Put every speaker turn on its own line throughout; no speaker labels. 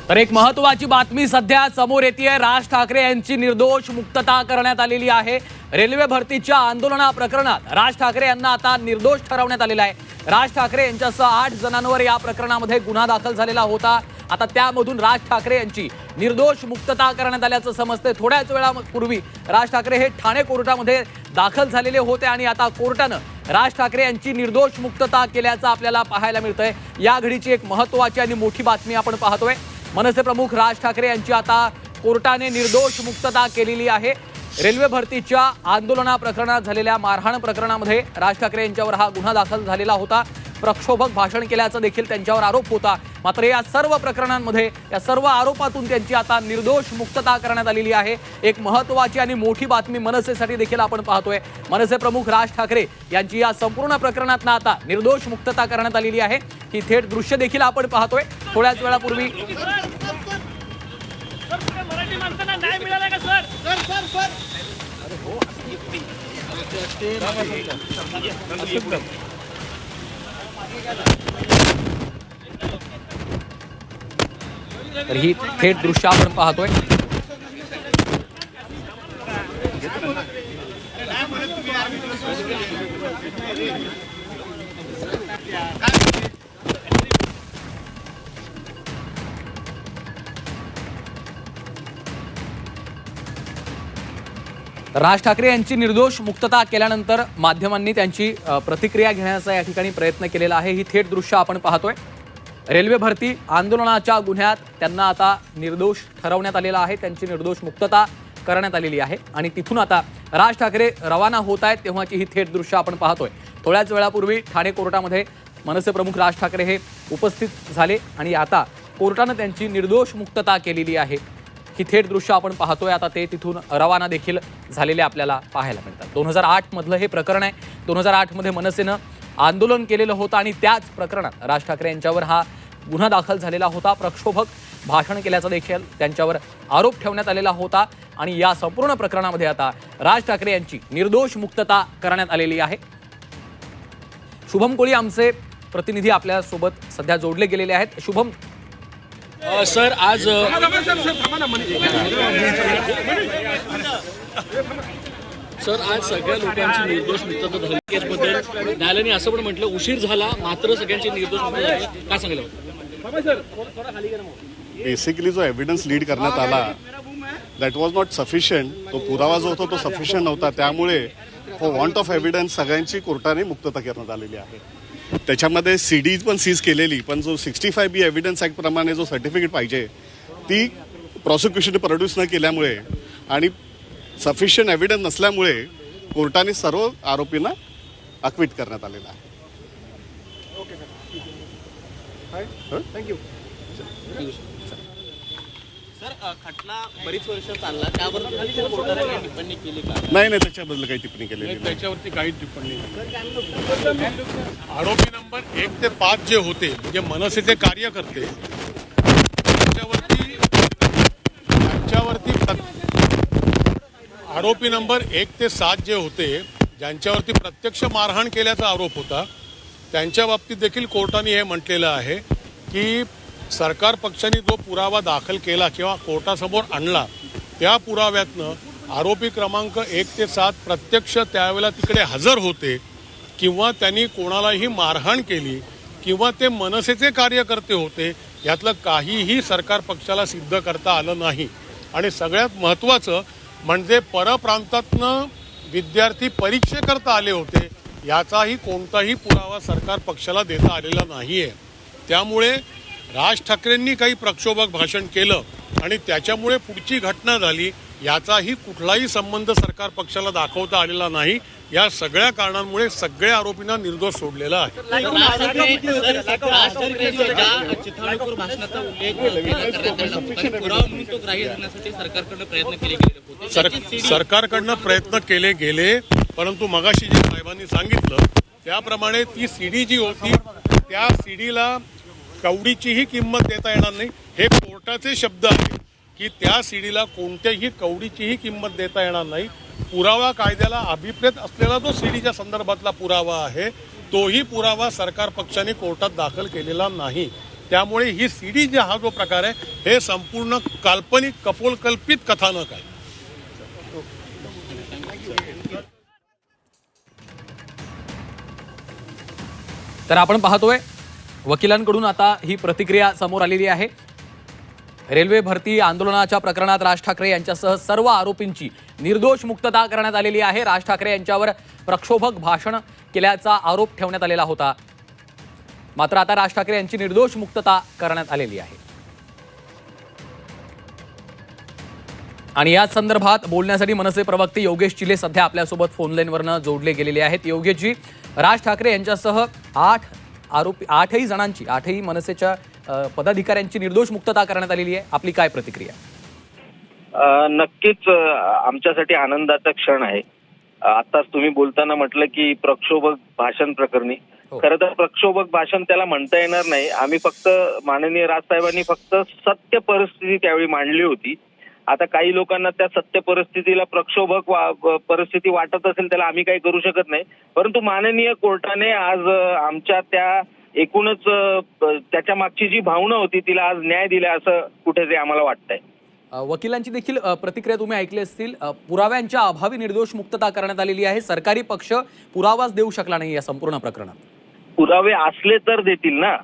तर एक महत्त्वाची बातमी सध्या समोर येते। राज ठाकरे यांची निर्दोष मुक्तता करण्यात आलेली आहे। रेल्वे भरतीच्या आंदोलना प्रकरणात राज ठाकरे यांना आता निर्दोष ठरवण्यात आलेला आहे। राज ठाकरे यांच्यासह 8 जणांवर या प्रकरणामध्ये गुन्हा दाखल झालेला होता। आता त्यामधून राज ठाकरे यांची निर्दोष मुक्तता करण्यात आल्याचं समजते। थोड्याच वेळापूर्वी राज ठाकरे हे ठाणे कोर्टामध्ये दाखल झालेले होते आणि आता कोर्टानं राज ठाकरे यांची निर्दोष मुक्तता केल्याचं आपल्याला पाहायला मिळतंय। या घडीची एक महत्त्वाची आणि मोठी बातमी आपण पाहतोय। मनसे प्रमुख राज ठाकरे यांची आता कोर्टाने निर्दोष मुक्तता केलेली आहे। रेल्वे भरतीच्या आंदोलना प्रकरणात झालेल्या मारहाण प्रकरणामध्ये राज ठाकरे यांच्यावर हा गुन्हा दाखल झालेला होता। प्रक्षोभक भाषण केल्याचा देखील त्यांच्यावर आरोप होता। मात्र या सर्व प्रकरणांमध्ये या सर्व आरोपातून त्यांची आता निर्दोष मुक्तता करण्यात आलेली आहे। एक महत्त्वाची आणि मोठी बातमी मनसेसाठी देखील आपण पाहतोय। मनसे प्रमुख राज ठाकरे यांची या संपूर्ण प्रकरणात आता निर्दोष मुक्तता करण्यात आलेली आहे। ही थेट दृश्य देखील आपण पाहतोय। थोड्याच वेळापूर्वी तर ही थेट दृश्य आपण पाहतोय। राज ठाकरे यांची निर्दोष मुक्तता केल्यानंतर माध्यमांनी त्यांची प्रतिक्रिया घेण्याचा या ठिकाणी प्रयत्न केलेला आहे। ही थेट दृश्य आपण पाहतोय। रेल्वे भरती आंदोलनाच्या गुन्ह्यात त्यांना आता निर्दोष ठरवण्यात आलेला आहे। त्यांची निर्दोष मुक्तता करण्यात आलेली आहे आणि तिथून आता राज ठाकरे रवाना होत आहेत तेव्हाची ही थेट दृश्य आपण पाहतोय। थोड्याच वेळापूर्वी ठाणे कोर्टामध्ये मनसे प्रमुख राज ठाकरे हे उपस्थित झाले आणि आता कोर्टानं त्यांची निर्दोष मुक्तता केलेली आहे। ही थेट दृश्य आपण पाहतोय। आता ते तिथून रवाना देखील झालेले आपल्याला पाहायला मिळतात। 2008 मधलं हे प्रकरण आहे। 2008 मध्ये मनसेनं आंदोलन केलेलं होतं आणि त्याच प्रकरणात राज ठाकरे यांच्यावर हा गुन्हा दाखल झालेला होता। प्रक्षोभक भाषण केल्याचा देखील त्यांच्यावर आरोप ठेवण्यात आलेला होता आणि या संपूर्ण प्रकरणामध्ये आता राज ठाकरे यांची निर्दोष मुक्तता करण्यात आलेली आहे। शुभम कोळी आमचे प्रतिनिधी आपल्या सोबत सध्या जोडले गेलेले आहेत। शुभम
सर, आज सगळ्या लोकांची निर्दोष मुक्तता झाली। केसबद्दल न्यायालयाने असं पण म्हटलं उशीर झाला मात्र सगळ्यांची निर्दोष मुक्तता झाली। काय सांगितलं?
बेसिकली जो एव्हिडन्स लीड करण्यात आला दॅट वॉज नॉट सफिशियंट। तो पुरावा जो होता तो सफिशियंट नव्हता। त्यामुळे फॉर वॉन्ट ऑफ एव्हिडन्स सगळ्यांची कोर्टाने मुक्तता करण्यात आलेली आहे। त्याच्यामध्ये सीडी पण सीज केलेली, पण जो 65B एव्हिडन्स ॲक्ट प्रमाणे जो सर्टिफिकेट पाहिजे ती प्रॉसिक्युशन प्रोड्यूस न केल्यामुळे आणि सफिशियंट एव्हिडन्स नसल्यामुळे कोर्टाने सर्व आरोपींना अक्विट करण्यात आलेला आहे।
थँक्यू।
सर, खटला बरीच वर्ष चालला, त्यावर कोर्टाने काही टिप्पणी केली का?
नाही, त्याच्याबद्दल काही टिप्पणी केलेली नाही।
त्याच्यावरती काही टिप्पणी नाही। आरोपी नंबर 1 ते 5 जे होते म्हणजे मनसेचे कार्यकर्ते त्यांच्यावरती आरोपी नंबर 1 ते 7 जे होते ज्यांच्यावरती प्रत्यक्ष मारहाण केल्याचा आरोप होता त्यांच्या बाबतीत देखील कोर्टाने हे म्हटलेलं आहे की सरकार पक्षाने जो पुरावा दाखल केला किंवा कोर्टासमोर आणला त्या पुराव्यातनं आरोपी क्रमांक 1 ते 7 प्रत्यक्ष त्यावेळेला तिकडे हजर होते किंवा त्यांनी कोणालाही मारहाण केली किंवा ते मनसेचे कार्यकर्ते होते यातलं काहीही सरकार पक्षाला सिद्ध करता आलं नाही। आणि सगळ्यात महत्त्वाचं म्हणजे परप्रांतातनं विद्यार्थी परीक्षेकरता आले होते याचाही कोणताही पुरावा सरकार पक्षाला देता आलेला नाही आहे। त्यामुळे राज ठाकरेंनी काही प्रक्षोभक भाषण केलं आणि त्याच्यामुळे पुढची घटना झाली याचाही कुठलाही संबंध सरकार पक्षाला दाखवता आलेला नाही। या सगळ्या कारणांमुळे सगळ्या आरोपींना निर्दोष सोडलेला आहे। सरकारकडनं प्रयत्न केले गेले, परंतु मगाशी जे साहेबांनी सांगितलं त्याप्रमाणे ती सीडी जी होती त्या सीडीला कवडीचीही किंमत देता येणार नाही। हे कोर्टाचे शब्द आहेत की त्या सीडीला कोणत्याही कवडीचीही किंमत देता येणार नाही। पुरावा कायद्याला अभिप्रेत असलेला जो सीडीच्या संदर्भातला पुरावा आहे तोही पुरावा सरकार पक्षाने कोर्टात दाखल केलेला नाही। त्यामुळे ही सीडी जे हा जो प्रकार आहे हे संपूर्ण काल्पनिक कपोलकल्पित कथानक आहे.
तर आपण पाहतोय वकिलांकडून आता ही प्रतिक्रिया समोर आलेली आहे. रेल्वे भरती आंदोलनाच्या प्रकरणात राज ठाकरे यांच्यासह सर्व आरोपींची निर्दोष मुक्तता करण्यात आलेली आहे. राज ठाकरे यांच्यावर प्रक्षोभक भाषण केल्याचा आरोप ठेवण्यात आलेला होता. मात्र आता राज ठाकरे यांची निर्दोष मुक्तता करण्यात आलेली आहे. आणि याच संदर्भात बोलण्यासाठी मनसे प्रवक्ते योगेश चिले सध्या आपल्यासोबत फोन लाईनवरनं जोडले गेलेले आहेत. योगेशजी, राज ठाकरे यांच्यासह 8ही मनसेच्या पदाधिकाऱ्यांची निर्दोष मुक्तता करण्यात आलेली आहे. आपली काय प्रतिक्रिया?
नक्कीच आमच्यासाठी आनंदाचा क्षण आहे. आताच तुम्ही बोलताना म्हटलं की प्रक्षोभक भाषण प्रकरणी, खरं तर प्रक्षोभक भाषण त्याला म्हणता येणार नाही. आम्ही फक्त माननीय राजसाहेबांनी फक्त सत्य परिस्थिती त्यावेळी मांडली होती. आता काही लोकांना त्या सत्य परिस्थितीला प्रक्षोभक परिस्थिती वाटत असेल त्याला आम्ही काही करू शकत नाही. परंतु माननीय कोर्टाने आज आमच्या त्या एकूणच त्याच्या मागची जी भावना होती तिला आज न्याय दिला असं कुठेतरी आम्हाला वाटतंय.
वकिलांची देखील प्रतिक्रिया तुम्ही ऐकली असतील. पुराव्यांच्या अभावी निर्दोष मुक्तता करण्यात आलेली आहे. सरकारी पक्ष पुरावाच देऊ शकला नाही या संपूर्ण प्रकरणात.
पुरावे असले तर देतील ना.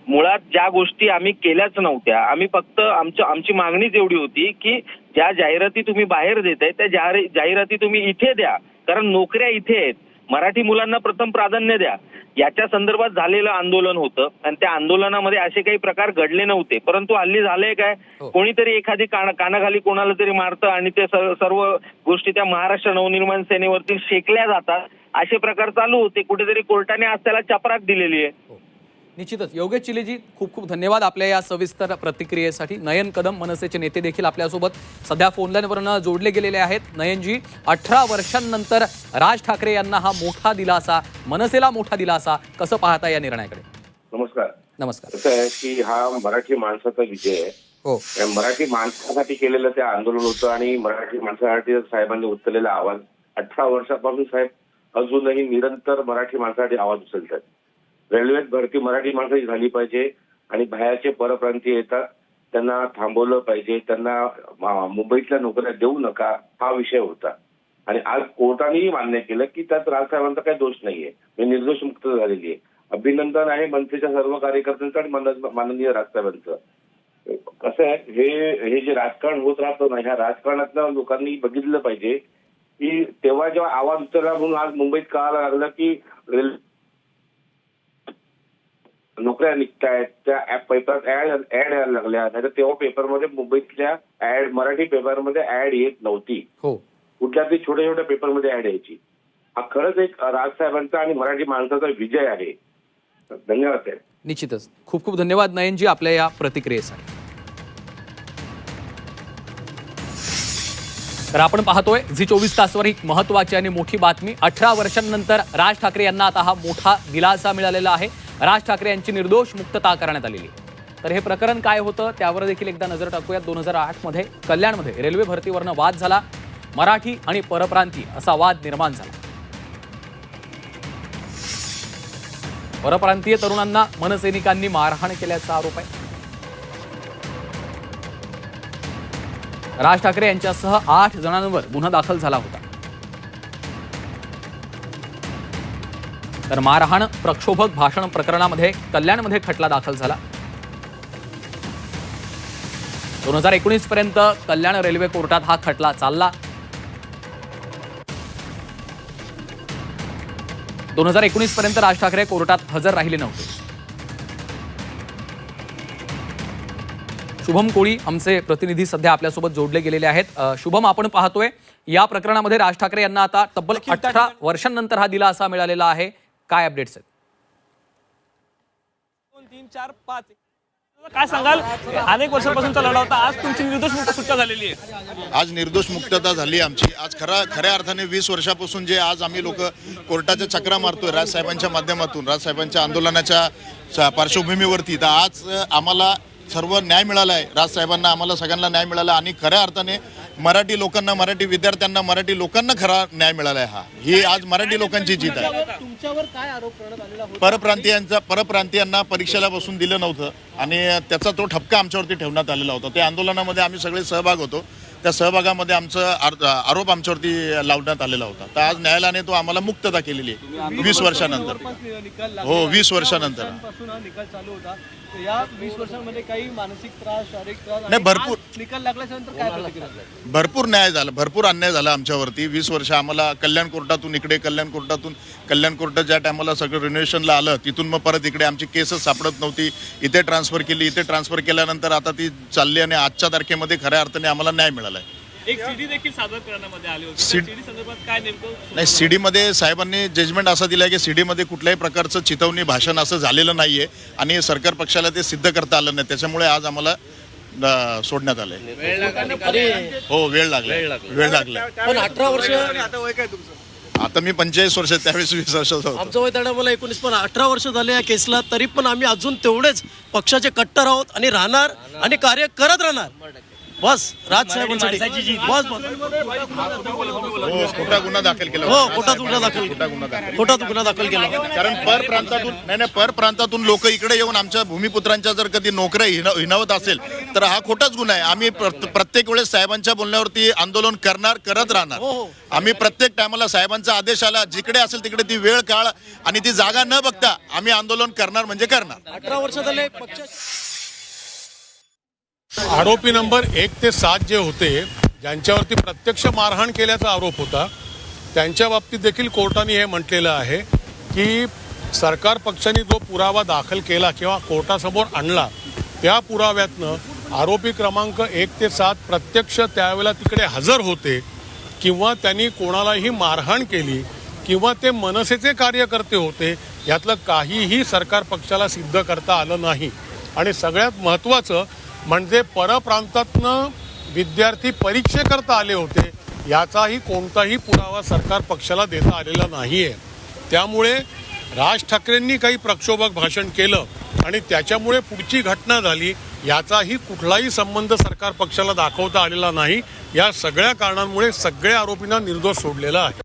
मुळात ज्या गोष्टी आम्ही केल्याच नव्हत्या, आम्ही फक्त आमची मागणीच एवढी होती की ज्या जाहिराती तुम्ही बाहेर देताय त्या जाहिराती तुम्ही इथे द्या, कारण नोकऱ्या इथे आहेत. मराठी मुलांना प्रथम प्राधान्य द्या. याच्या संदर्भात झालेलं आंदोलन होतं आणि त्या आंदोलनामध्ये असे काही प्रकार घडले नव्हते. परंतु हल्ली झालंय काय, कोणीतरी एखादी कानाखाली कोणाला तरी मारतं आणि ते सर्व गोष्टी त्या महाराष्ट्र नवनिर्माण सेनेवरती शेकल्या जातात. असे प्रकार चालू होते. कुठेतरी कोर्टाने आज त्याला चपराक दिलेली आहे.
निश्चितच. योगेश चिलेजी, खूप खूप धन्यवाद आपल्या या सविस्तर प्रतिक्रियेसाठी. नयन कदम मनसेचे नेते देखील आपल्यासोबत सध्या फोनलाईनवरनं जोडले गेलेले आहेत. नयनजी, 18 वर्षांनंतर राज ठाकरे यांना हा मोठा दिलासा, मनसेला मोठा दिलासा, कसं पाहता या निर्णयाकडे?
नमस्कार.
नमस्कार.
कसं आहे की हा मराठी माणसाचा विजय आहे.
हो,
मराठी माणसासाठी केलेलं ते आंदोलन होतं आणि मराठी माणसासाठी साहेबांनी उचललेला आवाज 18 वर्षापासून साहेब अजूनही निरंतर मराठी माणसासाठी आवाज उचलतात. रेल्वेत भरती मराठी माणसाची झाली पाहिजे आणि बाहेरचे परप्रांतीय येतात त्यांना थांबवलं पाहिजे, त्यांना मुंबईतल्या नोकऱ्या देऊ नका, हा विषय होता. आणि आज कोर्टानेही मान्य केलं की त्यात राजसाहेबांचा काही दोष नाहीये, मी निर्दोष मुक्त झालेली आहे. अभिनंदन आहे मनसेच्या सर्व कार्यकर्त्यांचं आणि माननीय राजसाहेबांचं. कसं आहे, हे जे राजकारण होत राहतं ना, ह्या राजकारणातल्या लोकांनी बघितलं पाहिजे की तेव्हा जेव्हा आवाज उचलला म्हणून आज मुंबईत कळायला लागलं की नोकऱ्या निघतायत, त्या पेपरात ऍड यायला लागल्या. नाही तेव्हा पेपरमध्ये मुंबईतल्या मराठी पेपरमध्ये ऍड येत नव्हती.
हो,
कुठल्या तरी छोट्या छोट्या पेपरमध्ये ऍड यायची. हा खरंच एक राजसाहेबांचा आणि मराठी माणसाचा विजय आहे. धन्यवाद साहेब.
निश्चितच. खूप खूप धन्यवाद नयनजी आपल्या या प्रतिक्रियेसाठी. तर आपण पाहतोय झी 24 तासवर एक महत्वाची आणि मोठी बातमी. 18 वर्षांनंतर राज ठाकरे यांना आता हा मोठा दिलासा मिळालेला आहे. राज ठाकरे यांची निर्दोष मुक्तता करण्यात आलेली. तर हे प्रकरण काय होतं त्यावर देखील एकदा नजर टाकूयात. 2008 मध्ये कल्याणमध्ये रेल्वे भरतीवरनं वाद झाला. मराठी आणि परप्रांतीय असा वाद निर्माण झाला. परप्रांतीय तरुणांना मनसैनिकांनी मारहाण केल्याचा आरोप आहे. राज ठाकरे यांच्यासह 8 जणांवर गुन्हा दाखल झाला होता. तर मारहाण प्रक्षोभक भाषण प्रकरणामध्ये कल्याणमध्ये खटला दाखल झाला. 2019 पर्यंत कल्याण रेल्वे कोर्टात हा खटला चालला. 2019 पर्यंत राज ठाकरे कोर्टात हजर राहिले नव्हते. शुभम कोळी आमचे प्रतिनिधी सध्या आपल्यासोबत जोडले गेलेले आहेत. शुभम, आपण पाहतोय या प्रकरणामध्ये राज ठाकरे यांना आता तब्बल 18 वर्षांनंतर हा दिलासा मिळालेला आहे. काय अपडेट्स आहेत?
2, 3, 4, 5 काय सांगाल? अनेक वर्षांपासूनचा लढा होता, आज तुमची निर्दोष मुक्त सुटका झालेली आहे.
आज निर्दोष मुक्तता झाली आमची. आज खऱ्या अर्थाने 20 वर्षापासून जे आज आम्ही लोक कोर्टाच्या चक्रा मारतोय राजसाहेबांच्या माध्यमातून, राजसाहेबांच्या आंदोलनाच्या पार्श्वभूमीवरती, तर आज आम्हाला सर्व न्याय मिळाला आहे. राजसाहेबांना आम्हाला सगळ्यांना न्याय मिळाला आणि खऱ्या अर्थाने मराठी लोकांना, मराठी विद्यार्थ्यांना, मराठी लोकांना खरा न्याय मिळाला आहे. ही आज मराठी लोकांची जीत आहे.
तुमच्यावर काय आरोप करण्यात आलेला होता?
परप्रांतीयांना परीक्षेला बसून दिलं नव्हतं आणि त्याचा तो ठपका आमच्यावरती ठेवण्यात आलेला होता. त्या आंदोलनामध्ये आम्ही सगळे सहभाग होतो. त्या सहभागामध्ये आरोप आमच्यावरती लावण्यात आलेला होता. तर आज न्यायालयाने तो आम्हाला मुक्तता केलेली आहे 20 वर्षानंतर. हो, 20 वर्षानंतर.
हा निकाल चालू होता. या 20 वर्षांमध्ये काही मानसिक त्रास, शारीरिक त्रास
नाही, भरपूर.
निकाल लागल्याच्या नंतर काय प्रतिक्रिया?
भरपूर न्याय झाला, भरपूर अन्याय झाला आमच्यावरती. 20 वर्ष आम्हाला कल्याण कोर्टातून इकडे, कल्याण कोर्टात ज्या टायमाला सगळं रिन्युएशनला आलं, तिथून मग परत इकडे आमची केसच सापडत नव्हती. इथे ट्रान्सफर केल्यानंतर आता ती चालली आणि आजच्या तारखेमध्ये खऱ्या अर्थाने आम्हाला न्याय मिळाला आहे.
एक सीडी देखील सादर करण्यामध्ये आली होती.
सीडी-
सीडी संदर्भात काय नेमकं?
नाही, सीडीमध्ये साहेबांनी जजमेंट असं दिलं आहे की सीडीमध्ये कुठल्याही प्रकारचं चिथावणी भाषण असं झालेलं नाहीये आणि सरकार पक्षाला ते सिद्ध करता आलं नाही. त्याच्यामुळे आज आम्हाला सोडण्यात आलंय. हो, वेळ लागला.
पण 18 वर्ष
आता मी 45 वर्ष, त्यावेळेस 20 वर्षाचा होतो.
आमचं वय त्याला मला 19, पण 18 वर्ष झाले या केसला, तरी पण आम्ही अजून तेवढेच पक्षाचे कट्टर आहोत आणि राहणार आणि कार्य करत राहणार. बस राजसाहेबांसाठी बस.
हो, खोटा गुन्हा दाखल केला.
हो, खोटा गुन्हा दाखल केला.
कारण परप्रांतातून लोक इकडे येऊन आमच्या भूमिपुत्रांच्या जर कधी नोकऱ्या हिनावत असेल तर हा खोटाच गुन्हा आहे. आम्ही प्रत्येक वेळेस साहेबांच्या बोलण्यावरती आंदोलन करत राहणार. आम्ही प्रत्येक टायमाला साहेबांचा आदेश आला, जिकडे असेल तिकडे ती वेळ काळ आणि ती जागा न बघता आम्ही आंदोलन करणार म्हणजे करणार.
18 वर्ष झाले पक्ष.
आरोपी नंबर 1 ते 7 जे होते, ज्यांच्यावरती प्रत्यक्ष मारहाण केल्याचा आरोप होता, त्यांच्या बाबतीत देखील कोर्टाने हे म्हटलेलं आहे की सरकार पक्षाने जो पुरावा दाखल केला किंवा कोर्टासमोर आणला, त्या पुराव्यातनं आरोपी क्रमांक 1 ते 7 प्रत्यक्ष त्यावेळेला तिकडे हजर होते किंवा त्यांनी कोणालाही मारहाण केली किंवा ते मनसेचे कार्यकर्ते होते, यातलं काहीही सरकार पक्षाला सिद्ध करता आलं नाही. आणि सगळ्यात महत्त्वाचं म्हणजे परप्रांतातनं विद्यार्थी परीक्षेकरता आले होते, याचाही कोणताही पुरावा सरकार पक्षाला देता आलेला नाही आहे. त्यामुळे राज ठाकरेंनी काही प्रक्षोभक भाषण केलं आणि त्याच्यामुळे पुढची घटना झाली, याचाही कुठलाही संबंध सरकार पक्षाला दाखवता आलेला नाही. या सगळ्या कारणांमुळे सगळ्या आरोपींना निर्दोष सोडलेला आहे.